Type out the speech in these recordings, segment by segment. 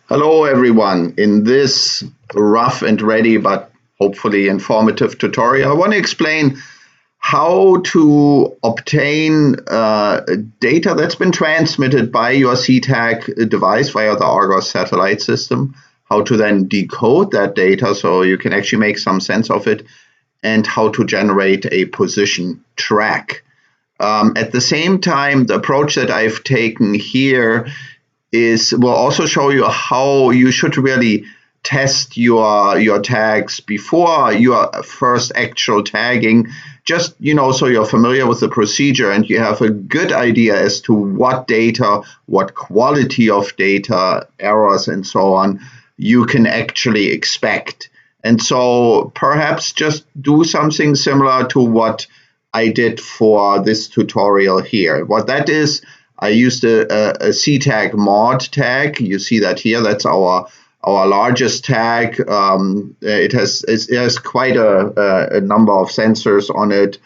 Hello everyone. In this rough and ready but hopefully informative tutorial, I want to explain how to obtain data that's been transmitted by your SeaTag device via the Argos satellite system, how to then decode that data so you can actually make some sense of it, and how to generate a position track. At the same time, the approach that I've taken here will also show you how you should really test your tags before your first actual tagging, just so you're familiar with the procedure and you have a good idea as to what data, what quality of data, errors and so on you can actually expect. And so perhaps just do something similar to what I did for this tutorial here. What that is, I used a SeaTag mod tag. You see that here. That's our largest tag. It has quite a number of sensors on it.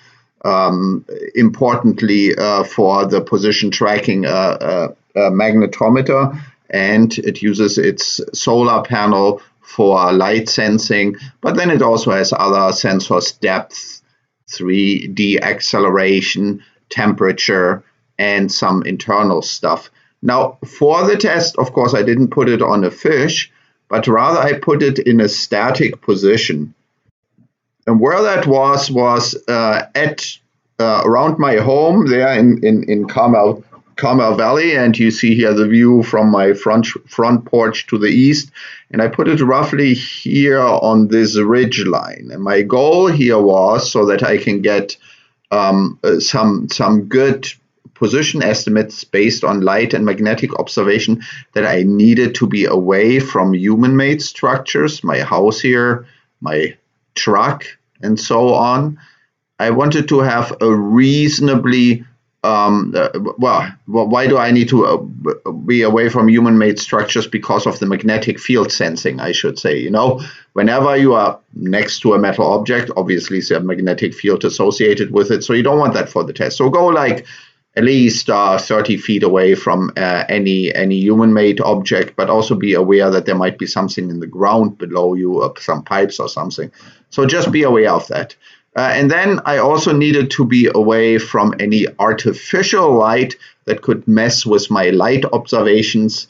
Importantly, for the position tracking, a magnetometer, and it uses its solar panel for light sensing. But then it also has other sensors: depth, 3D acceleration, temperature, and some internal stuff. Now, for the test, of course, I didn't put it on a fish, but rather I put it in a static position. And where that was at around my home there in Carmel Valley, and you see here the view from my front porch to the east. And I put it roughly here on this ridge line. And my goal here was so that I can get some good position estimates based on light and magnetic observation, that I needed to be away from human-made structures, my house here, my truck, and so on. I wanted to have a reasonably why do I need to be away from human-made structures? Because of the magnetic field sensing, I should say. Whenever you are next to a metal object, obviously there's a magnetic field associated with it, so you don't want that for the test. So go like at least 30 feet away from any human-made object, but also be aware that there might be something in the ground below you, some pipes or something. So just be aware of that. And then I also needed to be away from any artificial light that could mess with my light observations.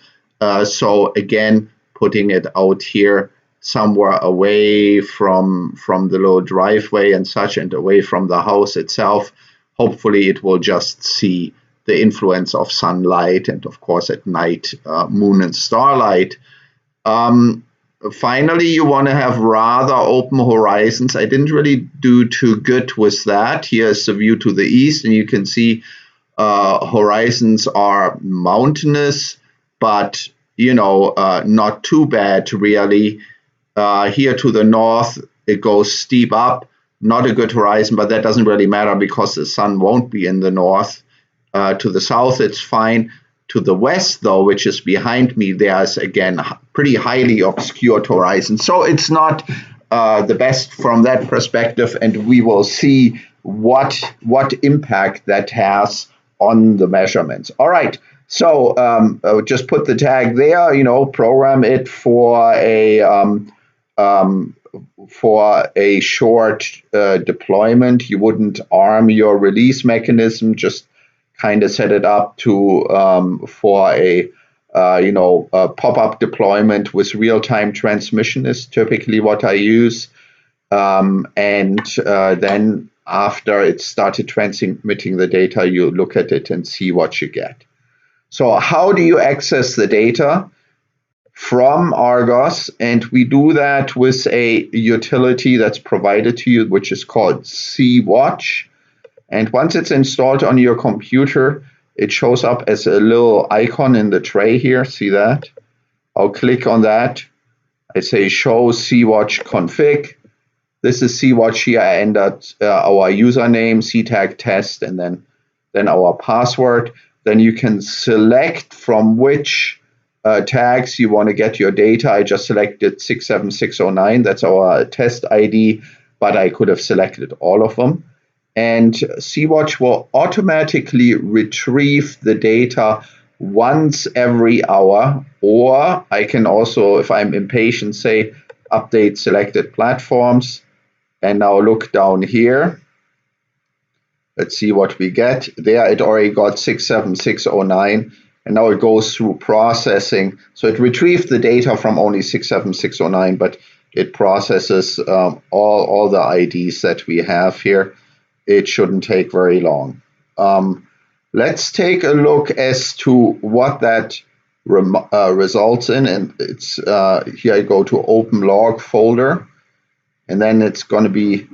So again, putting it out here somewhere away from the little driveway and such, and away from the house itself. Hopefully it will just see the influence of sunlight and, of course, at night, moon and starlight. Finally, you want to have rather open horizons. I didn't really do too good with that. Here's the view to the east, and you can see horizons are mountainous, but not too bad really. Here to the north, it goes steep up. Not a good horizon, but that doesn't really matter because the sun won't be in the north. To the south, it's fine. To the west, though, which is behind me, there's, again, pretty highly obscured horizon. So it's not the best from that perspective, and we will see what impact that has on the measurements. All right, so just put the tag there, program it for a short deployment. You wouldn't arm your release mechanism, just kind of set it up to for a pop-up deployment with real-time transmission is typically what I use. And then after it started transmitting the data, you look at it and see what you get. So how do you access the data? From Argos, and we do that with a utility that's provided to you, which is called SeaWatch. And once it's installed on your computer, it shows up as a little icon in the tray here. See that? I'll click on that. I say show SeaWatch config. This is SeaWatch here. I entered our username, SeaTag test, and then our password. Then you can select from which tags you want to get your data. I just selected 67609. That's our test ID, but I could have selected all of them. And SeaWatch will automatically retrieve the data once every hour, or I can also, if I'm impatient, say update selected platforms. And now look down here. Let's see what we get. There it already got 67609, and now it goes through processing. So it retrieved the data from only 67609, but it processes all the IDs that we have here. It shouldn't take very long. Let's take a look as to what that results in. And it's here I go to Open Log folder, and then it's going to be,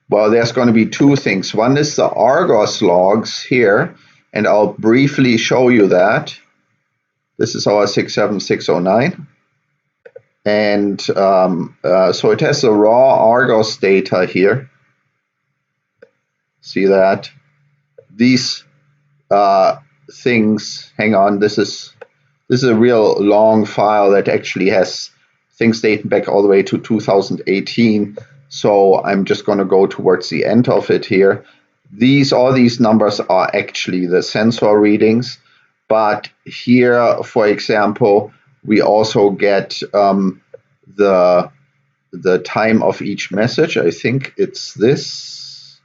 well, there's going to be two things. One is the Argos logs here, and I'll briefly show you that. This is our 67609. And so it has the raw Argos data here. See that? These things, hang on, this is a real long file that actually has things dating back all the way to 2018. So I'm just going to go towards the end of it here. All these numbers are actually the sensor readings, but here, for example, we also get the time of each message. I think it's this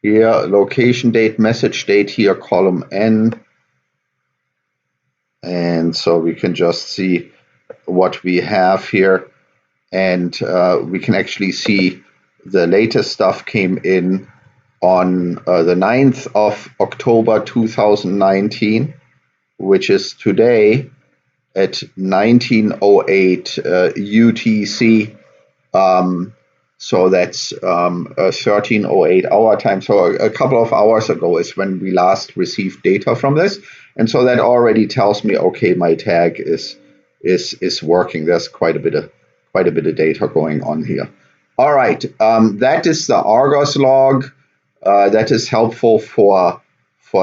here, location date, message date here, column N. And so we can just see what we have here. And we can actually see the latest stuff came in on the 9th of October 2019, which is today at 1908 UTC. So that's 1308 our time. So a couple of hours ago is when we last received data from this. And so that already tells me, okay, my tag is working. There's quite a bit of data going on here. All right, that is the Argos log. That is helpful for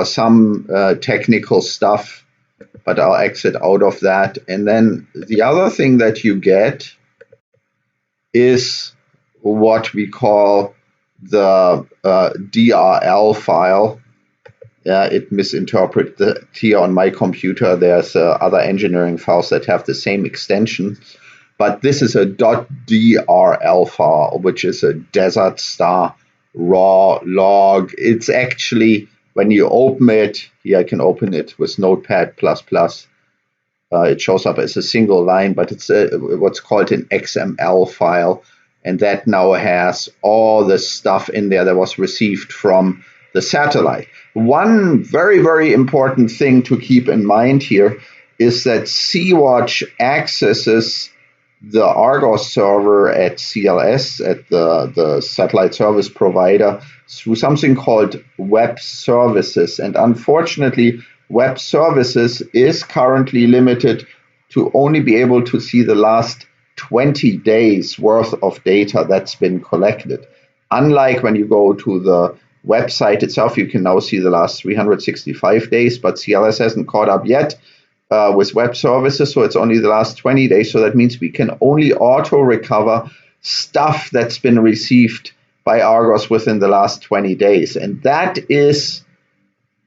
some technical stuff, but I'll exit out of that. And then the other thing that you get is what we call the DRL file. Yeah, it misinterpreted it here on my computer. There's other engineering files that have the same extension. But this is a .drl file, which is a Desert Star raw log. It's actually, when you open it, here I can open it with Notepad++. It shows up as a single line, but it's what's called an XML file. And that now has all the stuff in there that was received from the satellite. One very, very important thing to keep in mind here is that SeaWatch accesses the Argos server at CLS, at the satellite service provider, through something called Web Services. And unfortunately, Web Services is currently limited to only be able to see the last 20 days worth of data that's been collected. Unlike when you go to the website itself, you can now see the last 365 days, but CLS hasn't caught up yet with Web Services, so it's only the last 20 days. So that means we can only auto-recover stuff that's been received by Argos within the last 20 days. And that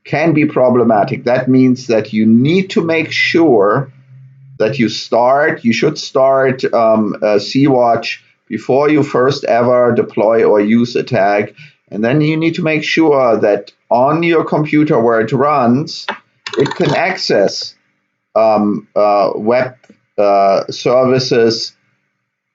can be problematic. That means that you need to make sure that you should start SeaWatch before you first ever deploy or use a tag. And then you need to make sure that on your computer where it runs, it can access web services,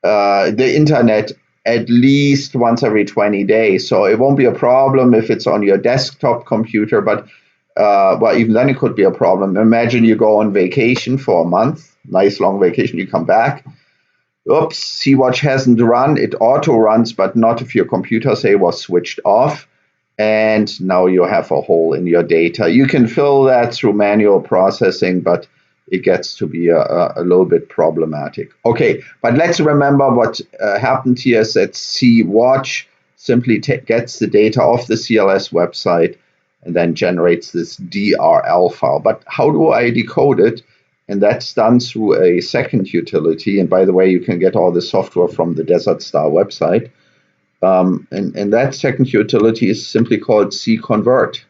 the internet, at least once every 20 days. So it won't be a problem if it's on your desktop computer, but well, even then it could be a problem. Imagine you go on vacation for a month, nice long vacation, you come back. Oops, SeaWatch hasn't run. It auto runs, but not if your computer, say, was switched off. And now you have a hole in your data. You can fill that through manual processing, but it gets to be a little bit problematic. Okay, but let's remember what happened here is that SeaWatch simply gets the data off the CLS website and then generates this DRL file. But how do I decode it? And that's done through a second utility. And by the way, you can get all the software from the Desert Star website. And that second utility is simply called SeaConvert.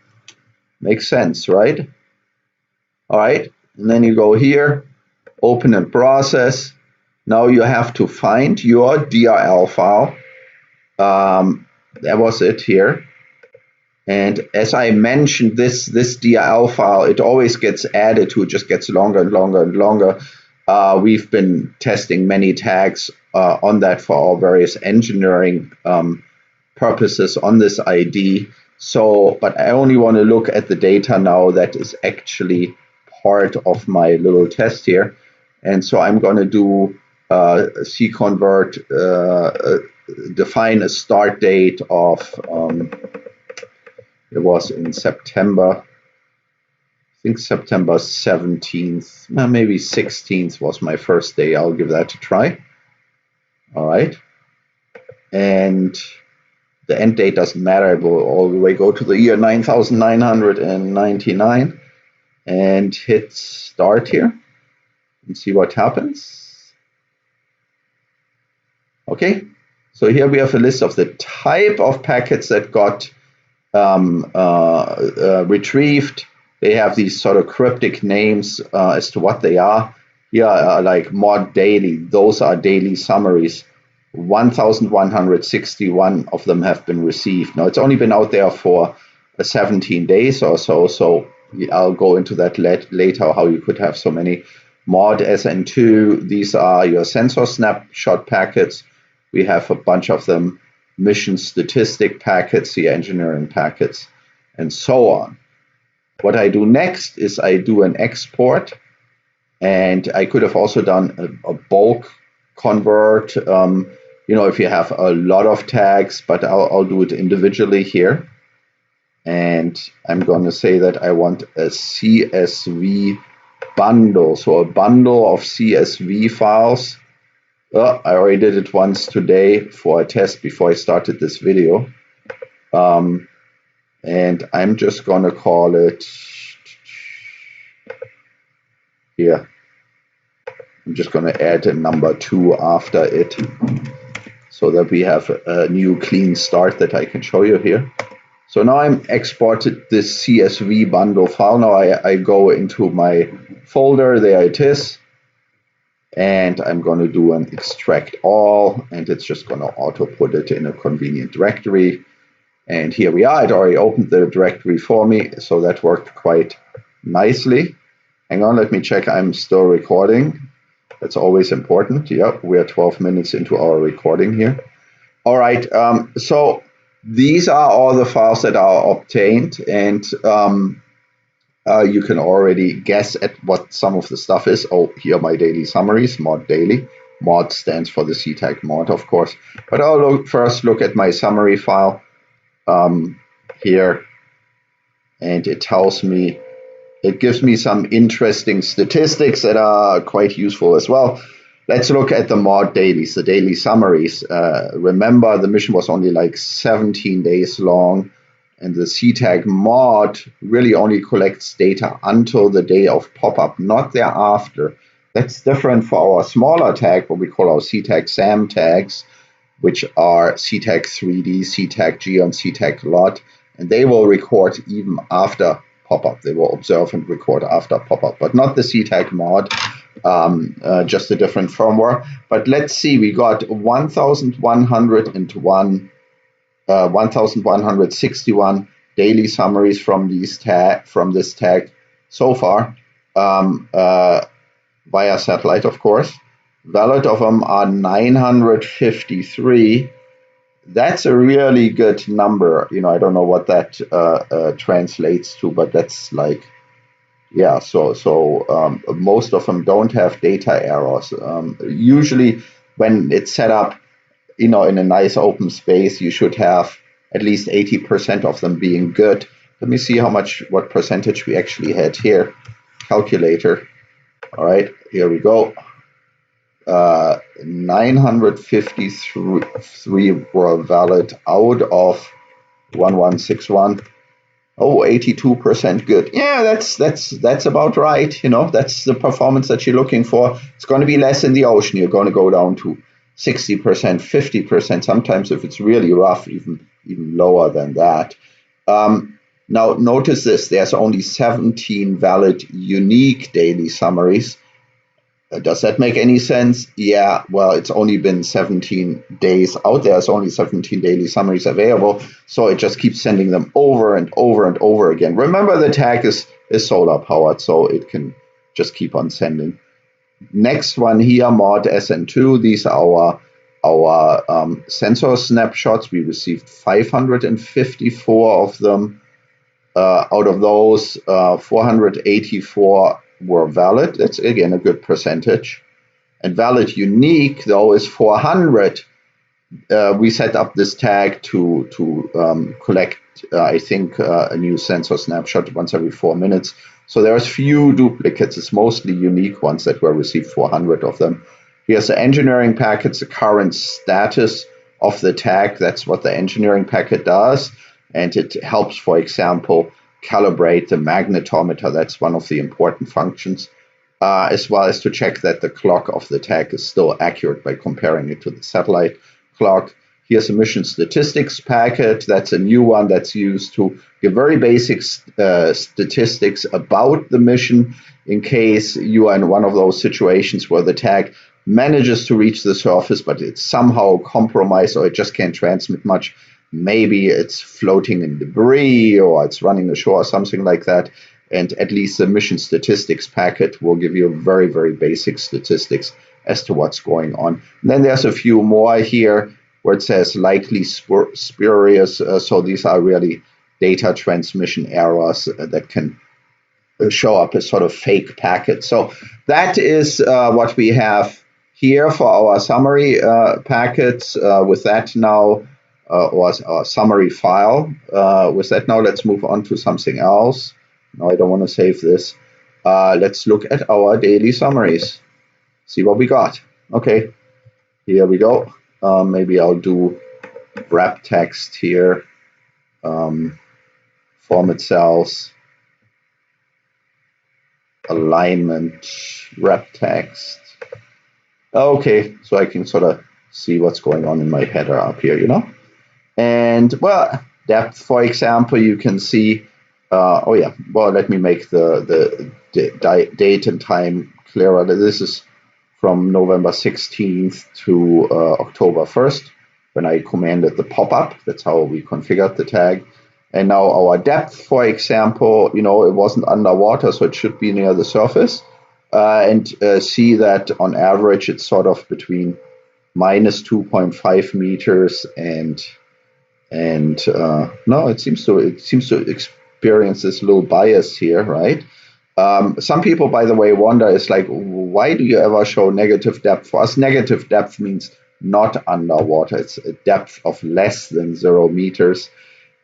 Makes sense, right? All right, and then you go here, open and process. Now you have to find your DRL file. That was it here. And as I mentioned, this DRL file, it always gets added to, it just gets longer and longer and longer. We've been testing many tags on that for our various engineering purposes on this ID. So, but I only want to look at the data now that is actually part of my little test here. And so I'm going to do SeaConvert, define a start date of, it was in September, I think September 17th, maybe 16th was my first day. I'll give that a try. All right. And the end date doesn't matter. It will all the way go to the year 9999 and hit start here and see what happens. Okay. So here we have a list of the type of packets that got retrieved. They have these sort of cryptic names as to what they are. Here are like mod daily. Those are daily summaries. 1,161 of them have been received. Now it's only been out there for 17 days or so. So I'll go into that later, how you could have so many. Mod SN2. These are your sensor snapshot packets. We have a bunch of them. Mission statistic packets, the engineering packets, and so on. What I do next is I do an export, and I could have also done a bulk convert, if you have a lot of tags, but I'll do it individually here. And I'm going to say that I want a CSV bundle, so a bundle of CSV files. I already did it once today for a test before I started this video. And I'm just going to call it here. I'm just going to add a number 2 after it so that we have a new clean start that I can show you here. So now I'm exported this CSV bundle file. Now I go into my folder. There it is. And I'm going to do an extract all, and it's just going to auto put it in a convenient directory. And here we are. It already opened the directory for me, so that worked quite nicely. Hang on, let me check I'm still recording. That's always important. Yep, we are 12 minutes into our recording here. All right, so these are all the files that are obtained, and you can already guess at what some of the stuff is. Oh, here are my daily summaries, mod daily. Mod stands for the SeaTag mod, of course. But I'll first look at my summary file here. And it tells me, it gives me some interesting statistics that are quite useful as well. Let's look at the mod dailies, the daily summaries. Remember, the mission was only like 17 days long. And the SeaTag mod really only collects data until the day of pop-up, not thereafter. That's different for our smaller tag, what we call our SeaTag SAM tags, which are SeaTag 3D, SeaTag Geo, and SeaTag Log. And they will record even after pop-up. They will observe and record after pop-up, but not the SeaTag mod, just a different firmware. But let's see, we got 1,161 daily summaries from this tag so far, via satellite, of course. Valid of them are 953. That's a really good number. I don't know what that translates to, but that's like, yeah. So most of them don't have data errors. Usually, when it's set up, in a nice open space, you should have at least 80% of them being good. Let me see what percentage we actually had here. Calculator. All right, here we go. 953 were valid out of 1161. Oh, 82% good. Yeah, that's about right. That's the performance that you're looking for. It's going to be less in the ocean. You're going to go down to 60%, 50%. Sometimes if it's really rough, even lower than that. Now, notice this, there's only 17 valid unique daily summaries. Does that make any sense? Yeah, well, it's only been 17 days out there. There's only 17 daily summaries available. So it just keeps sending them over and over and over again. Remember, the tag is solar powered, so it can just keep on sending. Next one here, mod SN2. These are our sensor snapshots. We received 554 of them. Out of those, 484 were valid. That's again a good percentage. And valid unique, though, is 400. We set up this tag to collect, I think, a new sensor snapshot once every 4 minutes. So there's few duplicates. It's mostly unique ones that were received, 400 of them. Here's the engineering packets, the current status of the tag. That's what the engineering packet does. And it helps, for example, calibrate the magnetometer. That's one of the important functions, as well as to check that the clock of the tag is still accurate by comparing it to the satellite clock. Here's a mission statistics packet. That's a new one that's used to give very basic statistics about the mission in case you are in one of those situations where the tag manages to reach the surface, but it's somehow compromised or it just can't transmit much. Maybe it's floating in debris or it's running ashore or something like that. And at least the mission statistics packet will give you very, very basic statistics as to what's going on. And then there's a few more here where it says likely spurious. So these are really data transmission errors that can show up as sort of fake packets. So that is what we have here for our summary packets. With that now, or our summary file. With that now, let's move on to something else. No, I don't want to save this. Let's look at our daily summaries. See what we got. Okay, here we go. Maybe I'll do wrap text here. Format cells. Alignment. Wrap text. Okay, so I can sort of see what's going on in my header up here, you know. And, well, depth, for example, you can see, oh yeah, well, let me make the date and time clearer. This is from November 16th to October 1st, when I commanded the pop-up. That's how we configured the tag. And now our depth, for example, you know, it wasn't underwater, so it should be near the surface. And see that on average, it's sort of between minus 2.5 meters and no, it seems to experience this little bias here, right? Some people, by the way, wonder, is like, why do you ever show negative depth? For us, negative depth means not underwater. It's a depth of less than 0 meters.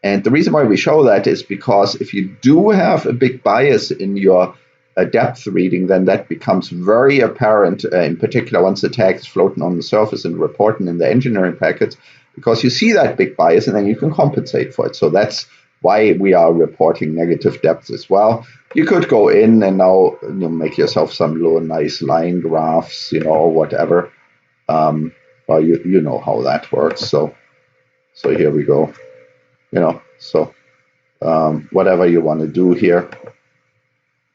And the reason why we show that is because if you do have a big bias in your depth reading, then that becomes very apparent, in particular once the tag is floating on the surface and reporting in the engineering packets, because you see that big bias and then you can compensate for it. So that's why we are reporting negative depths as well. You could go in and now make yourself some little nice line graphs, or whatever. Well, you know how that works. So here we go. Whatever you want to do here.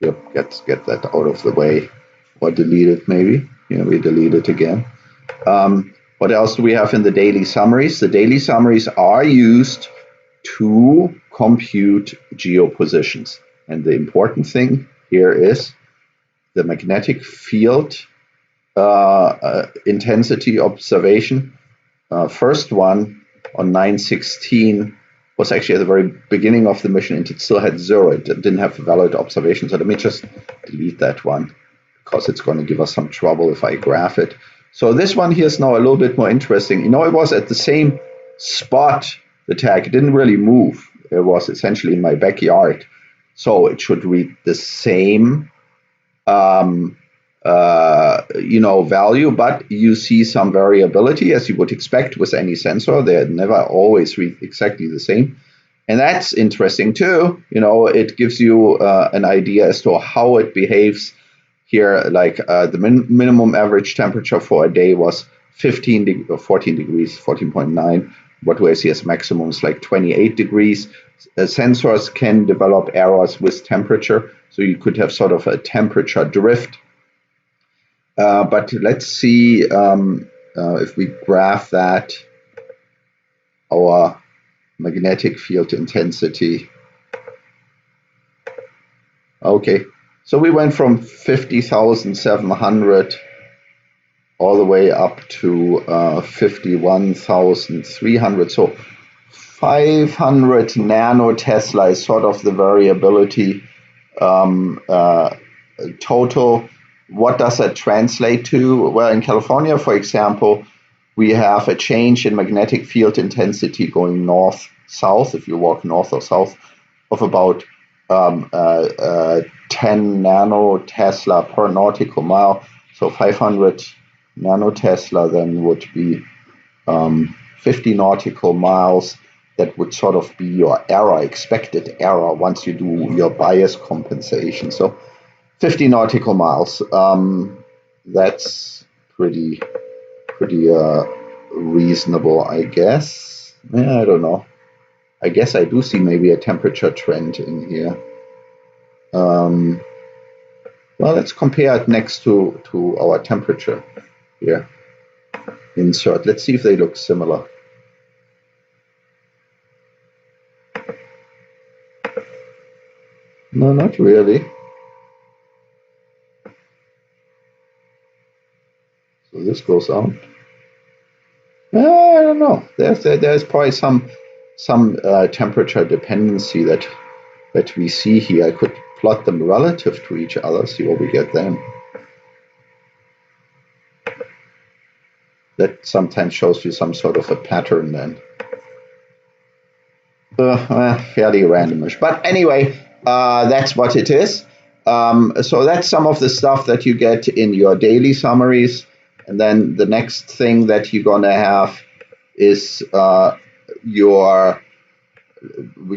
Yep, get that out of the way, or delete it maybe. We delete it again. What else do we have in the daily summaries? The daily summaries are used to compute geo-positions. And the important thing here is the magnetic field intensity observation. First one on 9/16 was actually at the very beginning of the mission, and it still had 0. It didn't have a valid observation. So let me just delete that one, because it's going to give us some trouble if I graph it. So this one here is now a little bit more interesting. It was at the same spot, the tag. It didn't really move. It was essentially in my backyard. So it should read the same value, but you see some variability, as you would expect with any sensor. They never always read exactly the same. And that's interesting too. It gives you an idea as to how it behaves here. Like the minimum average temperature for a day was 14 degrees, 14.9. What do I see as maximum is like 28 degrees. sensors can develop errors with temperature, so you could have sort of a temperature drift. But let's see if we graph that, our magnetic field intensity. Okay, so we went from 50,700 all the way up to 51,300. So 500 nanotesla is sort of the variability total. What does that translate to? Well, in California, for example, we have a change in magnetic field intensity going north-south, if you walk north or south, of about 10 nanotesla per nautical mile. So 500 nanotesla then would be 50 nautical miles. That would sort of be your error, expected error, once you do your bias compensation. So 50 nautical miles. That's pretty reasonable, I guess. Yeah, I don't know. I guess I do see maybe a temperature trend in here. Well, let's compare it next to our temperature here. Insert. Let's see if they look similar. No, not really. So this goes out. I don't know. There's probably some temperature dependency that we see here. I could plot them relative to each other, see what we get then. That sometimes shows you some sort of a pattern then. Fairly randomish. But anyway, that's what it is. So that's some of the stuff that you get in your daily summaries. And then the next thing that you're going to have is we're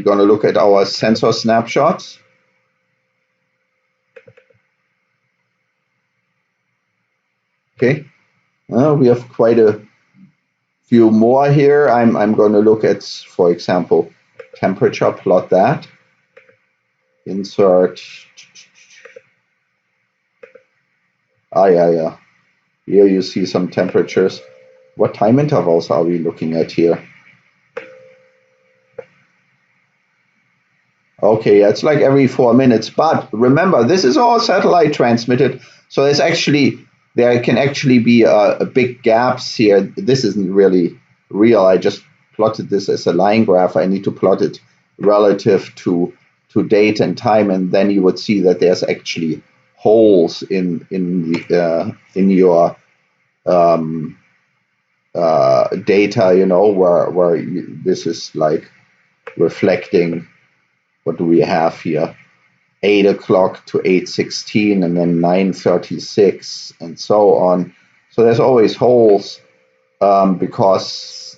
going to look at our sensor snapshots. Okay, well, we have quite a few more here. I'm going to look at, for example, temperature, plot that. Insert. Yeah. Here you see some temperatures. What time intervals are we looking at here? Okay, it's like every 4 minutes. But remember, this is all satellite transmitted. So there can actually be a big gaps here. This isn't really real. I just plotted this as a line graph. I need to plot it relative to date and time, and then you would see that there's actually holes in your data, you know, where this is like reflecting. What do we have here? 8 o'clock to 8:16, and then 9:36, and so on. So there's always holes because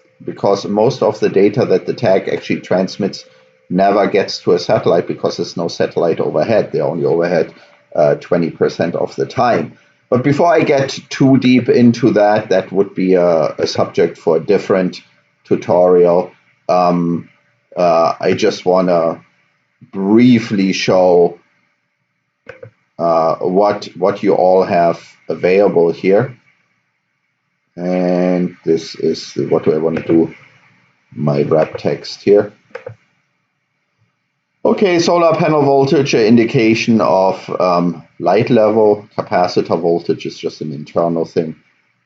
most of the data that the tag actually transmits never gets to a satellite because there's no satellite overhead. They're only overhead 20% of the time. But before I get too deep into that, that would be a subject for a different tutorial. I just want to briefly show what you all have available here. And this is, what do I want to do? My wrap text here. Okay, solar panel voltage, an indication of light level. Capacitor voltage is just an internal thing.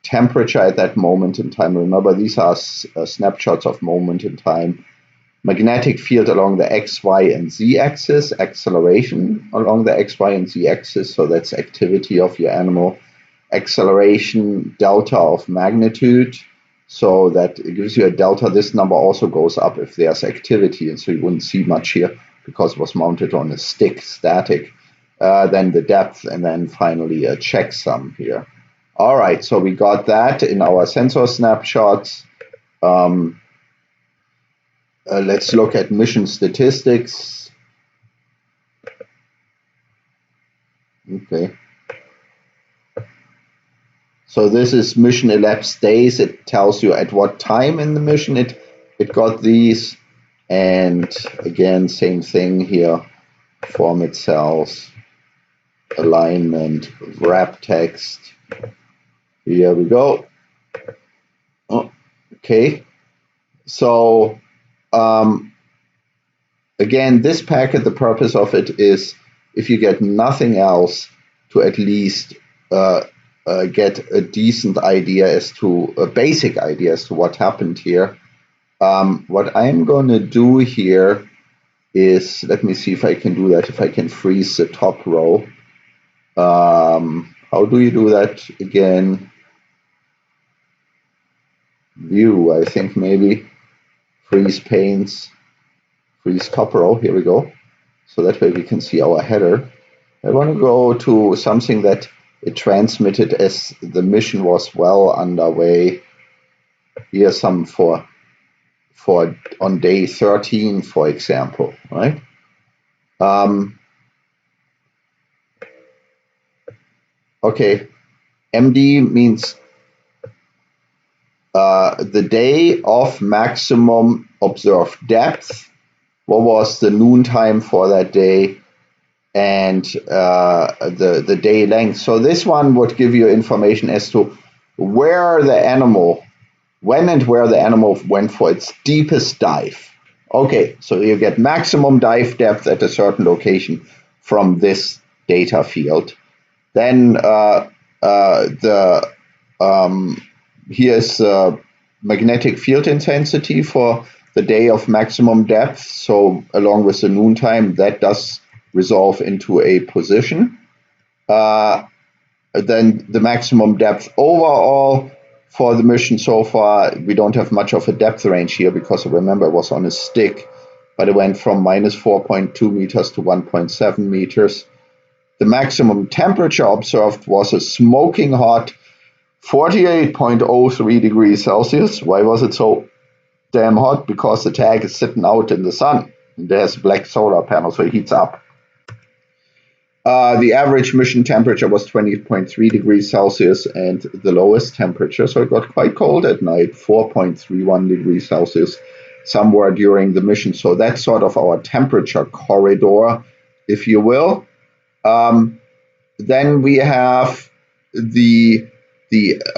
Temperature at that moment in time. Remember, these are snapshots of moment in time. Magnetic field along the X, Y, and Z axis. Acceleration along the X, Y, and Z axis. So that's activity of your animal. Acceleration, delta of magnitude. So that it gives you a delta. This number also goes up if there's activity. And so you wouldn't see much here, because it was mounted on a stick, static, then the depth, and then finally a checksum here. All right, so we got that in our sensor snapshots. Let's look at mission statistics. Okay. So this is mission elapsed days. It tells you at what time in the mission it got these. And again, same thing here, format cells, alignment, wrap text. Here we go. Oh, okay, so again, this packet, the purpose of it is, if you get nothing else, to at least get a decent idea as to, a basic idea as to what happened here. What I'm going to do here is, let me see if I can do that, if I can freeze the top row. How do you do that again? View, I think maybe. Freeze panes, freeze top row, here we go. So that way we can see our header. I want to go to something that it transmitted as the mission was well underway. Here's some for on day 13, for example, right? Okay, MD means the day of maximum observed depth. What was the noon time for that day? And the day length. So this one would give you information as to where the animal, when and where the animal went for its deepest dive. Okay, so you get maximum dive depth at a certain location from this data field. Then here's magnetic field intensity for the day of maximum depth. So along with the noon time, that does resolve into a position. Then the maximum depth overall for the mission so far, we don't have much of a depth range here because remember it was on a stick, but it went from minus 4.2 meters to 1.7 meters. The maximum temperature observed was a smoking hot 48.03 degrees Celsius. Why was it so damn hot? Because the tag is sitting out in the sun. There's black solar panel, so it heats up. The average mission temperature was 20.3 degrees Celsius, and the lowest temperature, so it got quite cold at night, 4.31 degrees Celsius, somewhere during the mission. So that's sort of our temperature corridor, if you will. Then we have the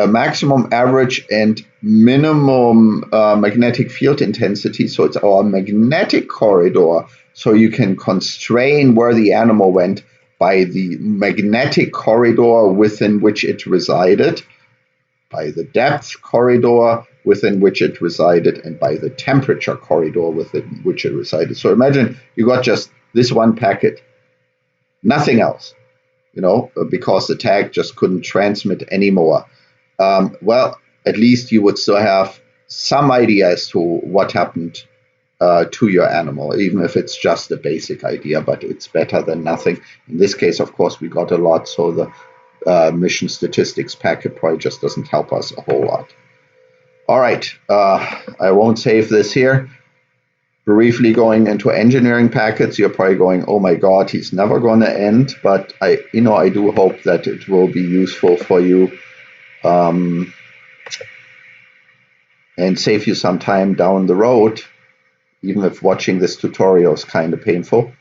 maximum, average, and minimum magnetic field intensity. So it's our magnetic corridor. So you can constrain where the animal went by the magnetic corridor within which it resided, by the depth corridor within which it resided, and by the temperature corridor within which it resided. So imagine you got just this one packet, nothing else, because the tag just couldn't transmit anymore. Well, at least you would still have some idea as to what happened to your animal, even if it's just a basic idea, but it's better than nothing. In this case, of course, we got a lot, so the mission statistics packet probably just doesn't help us a whole lot. All right, I won't save this here. Briefly going into engineering packets, you're probably going, oh my God, he's never going to end, but I do hope that it will be useful for you and save you some time down the road, even if watching this tutorial is kind of painful.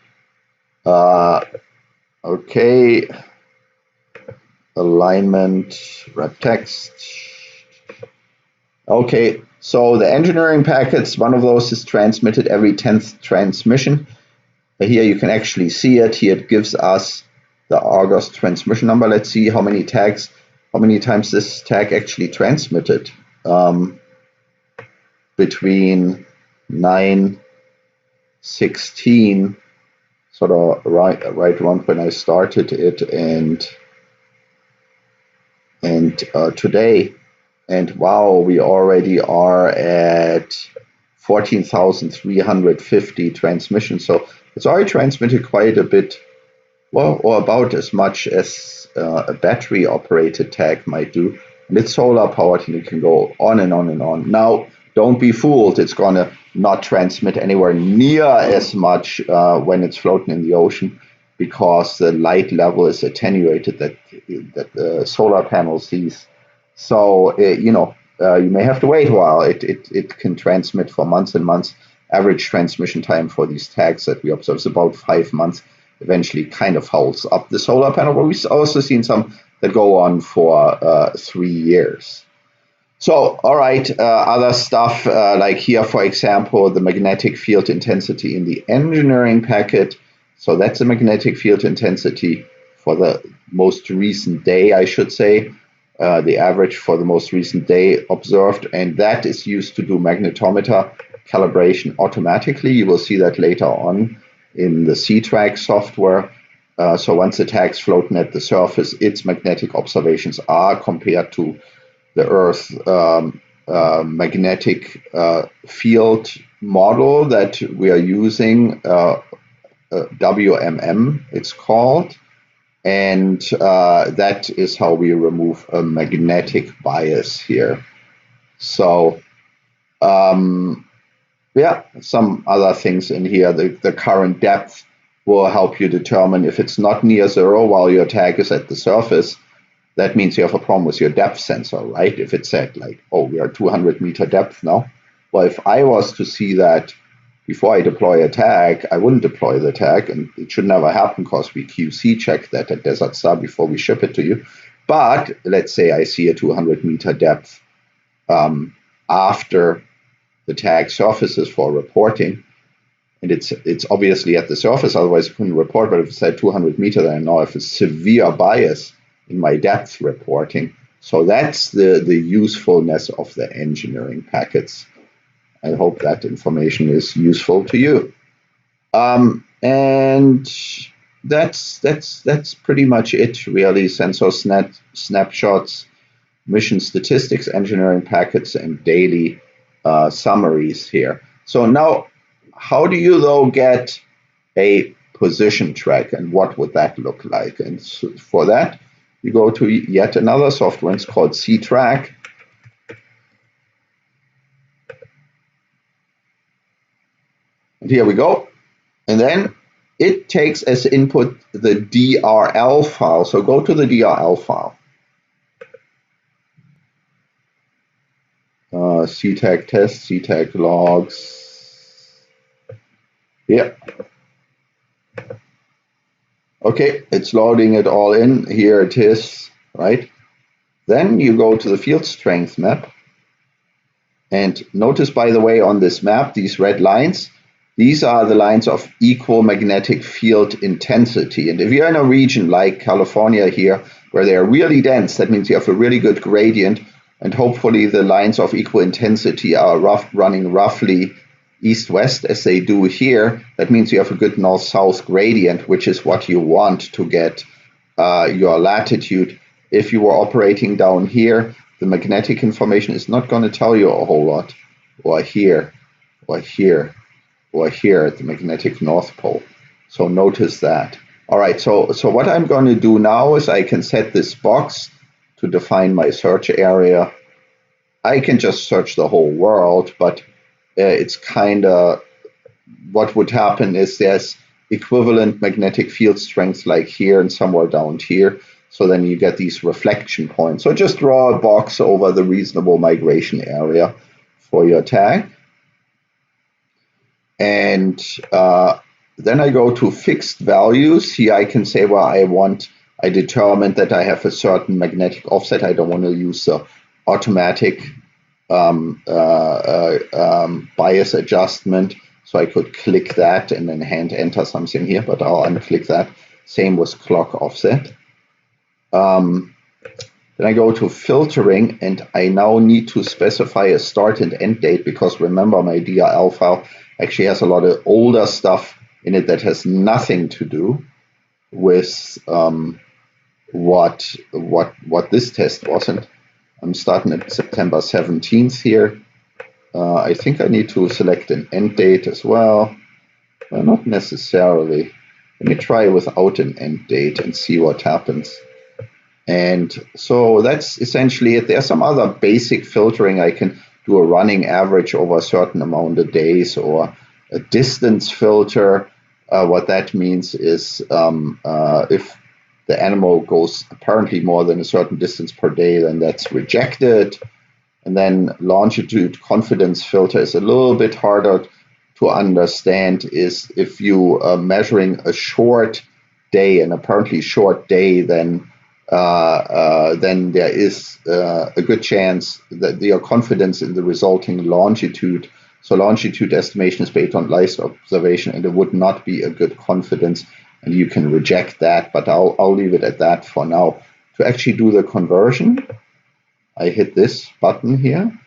Okay, alignment, wrap text. Okay, so the engineering packets, one of those is transmitted every 10th transmission. Here you can actually see it. Here it gives us the Argos transmission number. Let's see how many times this tag actually transmitted. Between 9:16, sort of right around when I started it, and today. And wow, we already are at 14,350 transmissions. So it's already transmitted quite a bit, well, or about as much as a battery-operated tag might do. And it's solar-powered, and it can go on and on and on. Now, don't be fooled. It's going to not transmit anywhere near as much when it's floating in the ocean, because the light level is attenuated that the solar panel sees. So, you may have to wait a while. It can transmit for months and months average transmission time for these tags that we observe is about 5 months. Eventually kind of holds up the solar panel, but we've also seen some that go on for 3 years. So, all right, other stuff like here, for example, the magnetic field intensity in the engineering packet. So that's the magnetic field intensity for the most recent day, I should say, the average for the most recent day observed, and that is used to do magnetometer calibration automatically. You will see that later on in the SeaTrack software. So once the tag's floating at the surface, its magnetic observations are compared to the Earth magnetic field model that we are using, WMM it's called, and that is how we remove a magnetic bias here. So yeah, some other things in here. The current depth will help you determine if it's not near zero while your tag is at the surface. That means you have a problem with your depth sensor, right? If it said like, oh, we are 200 meter depth now. Well, if I was to see that before I deploy a tag, I wouldn't deploy the tag, and it should never happen because we QC check that at Desert Star before we ship it to you. But let's say I see a 200 meter depth after the tag surfaces for reporting, and it's obviously at the surface, otherwise I couldn't report. But if it's at 200 meter, then I know I have a severe bias in my depth reporting. So that's the usefulness of the engineering packets. I hope that information is useful to you. And that's pretty much it, really. Sensor snapshots, mission statistics, engineering packets, and daily summaries here. So now, how do you though get a position track, and what would that look like? And so for that, you go to yet another software. It's called SeaTrack. And here we go. And then it takes as input the DRL file. So go to the DRL file. SeaTag test, SeaTag logs. Yeah. Okay, it's loading it all in. Here it is, right? Then you go to the field strength map. And notice, by the way, on this map, these red lines, these are the lines of equal magnetic field intensity. And if you're in a region like California here, where they are really dense, that means you have a really good gradient, and hopefully the lines of equal intensity are running roughly east-west as they do here. That means you have a good north-south gradient, which is what you want to get your latitude. If you were operating down here, the magnetic information is not going to tell you a whole lot, or here, or here, or here at the magnetic North Pole. So notice that. All right, so what I'm going to do now is I can set this box to define my search area. I can just search the whole world, but it's kind of, what would happen is there's equivalent magnetic field strengths like here and somewhere down here. So then you get these reflection points. So just draw a box over the reasonable migration area for your tag. And then I go to fixed values. Here I can say, well, I determined that I have a certain magnetic offset. I don't want to use the automatic bias adjustment. So I could click that and then hand enter something here, but I'll unclick that. Same with clock offset. Then I go to filtering, and I now need to specify a start and end date, because remember, my DRL file actually has a lot of older stuff in it that has nothing to do with what this test was. And I'm starting at September 17th here. I think I need to select an end date as well. Not necessarily. Let me try without an end date and see what happens. And so that's essentially it. There's some other basic filtering. I can do a running average over a certain amount of days, or a distance filter. What that means is if the animal goes apparently more than a certain distance per day, then that's rejected. And then longitude confidence filter is a little bit harder to understand is if you are measuring a short day, an apparently short day, then there is a good chance that your confidence in the resulting longitude, so longitude estimation is based on live observation, and it would not be a good confidence, and you can reject that, but I'll leave it at that for now. To actually do the conversion, I hit this button here,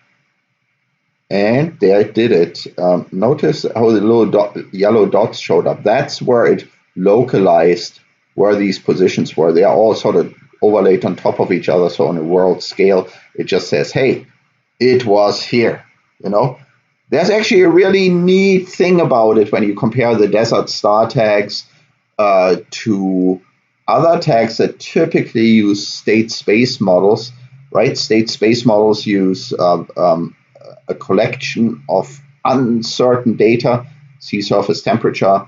and there it did it. Notice how the little yellow dots showed up. That's where it localized where these positions were. They are all sort of overlaid on top of each other, so on a world scale, it just says, hey, it was here, you know. There's actually a really neat thing about it when you compare the desert star tags to other tags that typically use state space models, right? State space models use a collection of uncertain data, sea surface temperature,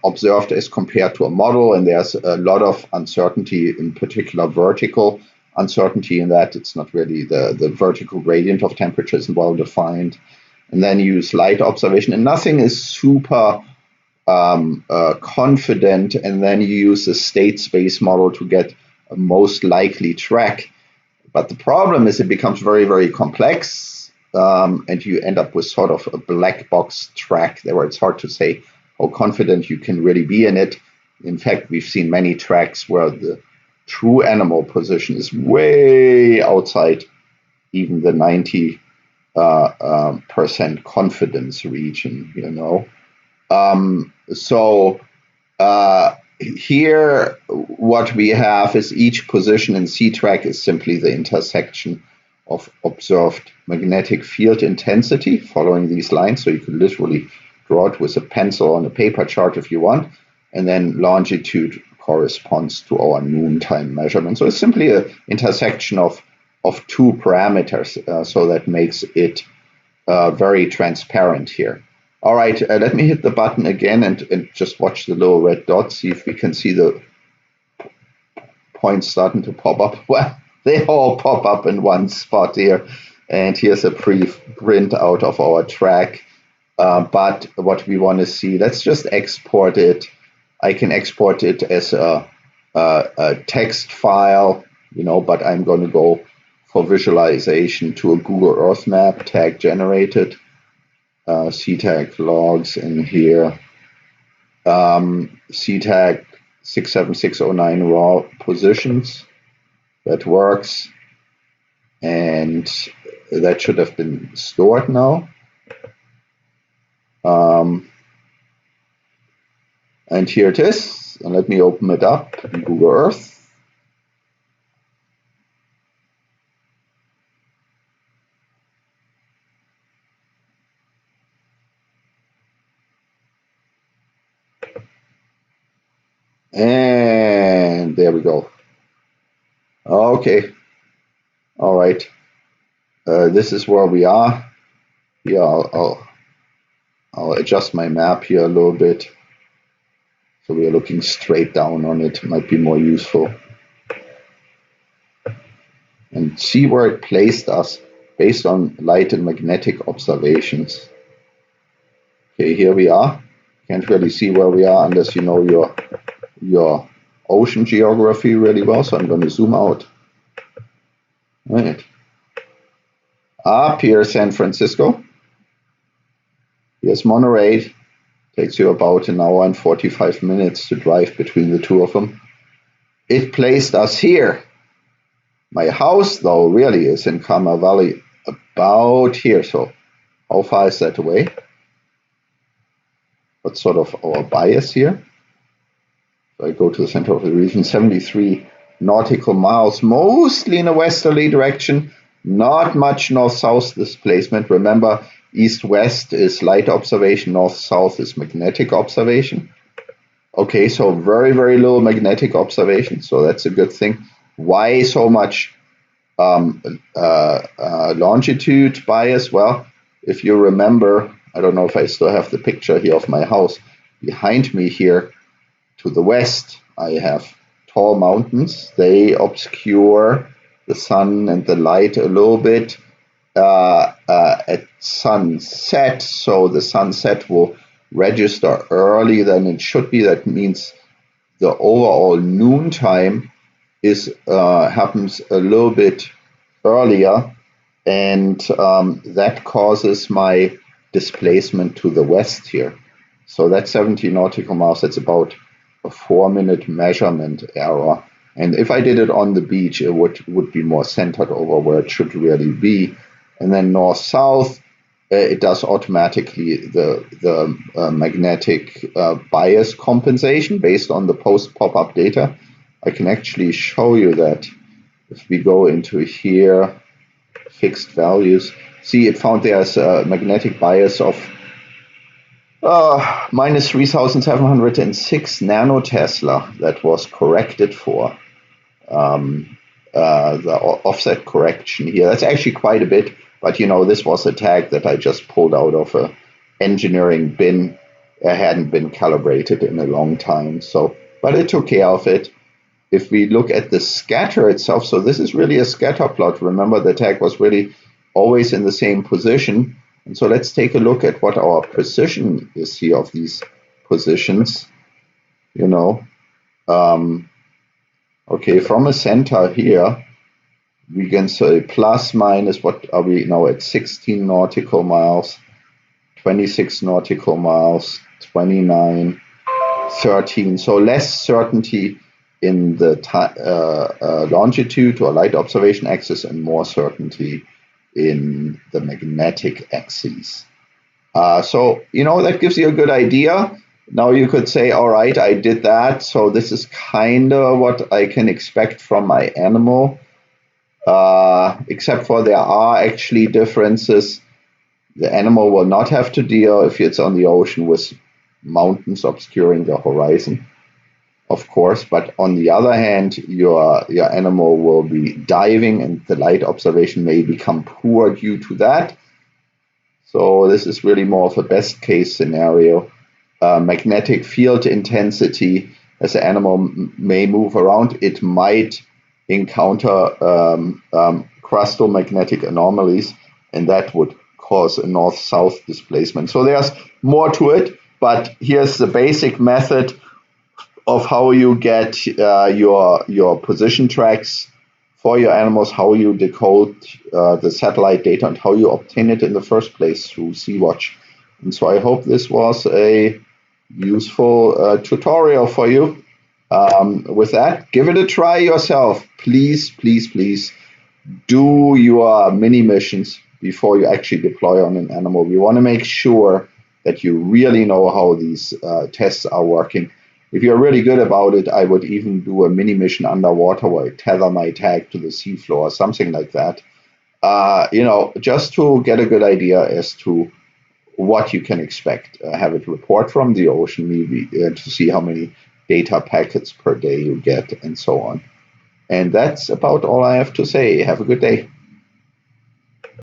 observed as compared to a model, and there's a lot of uncertainty, in particular vertical uncertainty, in that it's not really the vertical gradient of temperature isn't well defined. And then you use light observation, and nothing is super confident, and then you use a state space model to get a most likely track. But the problem is it becomes very, very complex, and you end up with sort of a black box track there where it's hard to say how confident you can really be in it. In fact, we've seen many tracks where the true animal position is way outside even the 90% confidence region, you know. Here what we have is each position in SeaTrack is simply the intersection of observed magnetic field intensity following these lines. So you could literally draw it with a pencil on a paper chart if you want, and then longitude corresponds to our noontime measurement. So it's simply an intersection of two parameters, so that makes it very transparent here. All right, let me hit the button again and just watch the little red dots, see if we can see the points starting to pop up. Well, they all pop up in one spot here. And here's a pre-print out of our track. But what we want to see, let's just export it. I can export it as a text file, you know, but I'm going to go for visualization to a Google Earth map, tag generated. SeaTag logs in here, SeaTag 67609 raw positions. That works, and that should have been stored now. And here it is, and let me open it up in Google Earth. And there we go. Okay. All right. This is where we are. Yeah, I'll adjust my map here a little bit. So we are looking straight down on it. Might be more useful. And see where it placed us based on light and magnetic observations. Okay, here we are. Can't really see where we are unless you know your ocean geography really well, so I'm going to zoom out. Right. Up here, San Francisco. Here's Monterey. Takes you about an hour and 45 minutes to drive between the two of them. It placed us here. My house, though, really is in Kama Valley, about here. So how far is that away? What's sort of our bias here? I go to the center of the region, 73 nautical miles, mostly in a westerly direction, not much north-south displacement. Remember, east-west is light observation, north-south is magnetic observation. Okay, so very, very little magnetic observation, so that's a good thing. Why so much longitude bias? Well, if you remember, I don't know if I still have the picture here of my house. Behind me here, to the west, I have tall mountains. They obscure the sun and the light a little bit. at sunset, so the sunset will register earlier than it should be. That means the overall noon time is happens a little bit earlier, and that causes my displacement to the west here. So that's 70 nautical miles. That's about a 4-minute measurement error. And if I did it on the beach, it would be more centered over where it should really be. And then north-south, it does automatically the magnetic bias compensation based on the post-pop-up data. I can actually show you that if we go into here, fixed values. See, it found there's a magnetic bias of minus 3,706 nanotesla that was corrected for. The offset correction here. That's actually quite a bit, but you know, this was a tag that I just pulled out of a engineering bin. It hadn't been calibrated in a long time, so, but it took care of it. If we look at the scatter itself, so this is really a scatter plot. Remember, the tag was really always in the same position. And so let's take a look at what our precision is here of these positions. You know, okay, from a center here, we can say plus minus, what are we now at, 16 nautical miles, 26 nautical miles, 29, 13. So less certainty in the longitude or light observation axis and more certainty in the magnetic axis. So, you know, that gives you a good idea. Now you could say, all right, I did that, so this is kind of what I can expect from my animal, except for there are actually differences. The animal will not have to deal, if it's on the ocean, with mountains obscuring the horizon, of course, but on the other hand, your animal will be diving and the light observation may become poor due to that. So this is really more of a best case scenario. Magnetic field intensity, as the animal may move around, it might encounter crustal magnetic anomalies, and that would cause a north-south displacement. So there's more to it, but here's the basic method of how you get your position tracks for your animals, how you decode the satellite data, and how you obtain it in the first place through SeaWatch. And so I hope this was a useful tutorial for you. With that, give it a try yourself. Please, please, please do your mini missions before you actually deploy on an animal. We want to make sure that you really know how these tests are working. If you're really good about it, I would even do a mini mission underwater where I tether my tag to the seafloor or something like that. You know, just to get a good idea as to what you can expect. Have it report from the ocean, maybe to see how many data packets per day you get, and so on. And that's about all I have to say. Have a good day.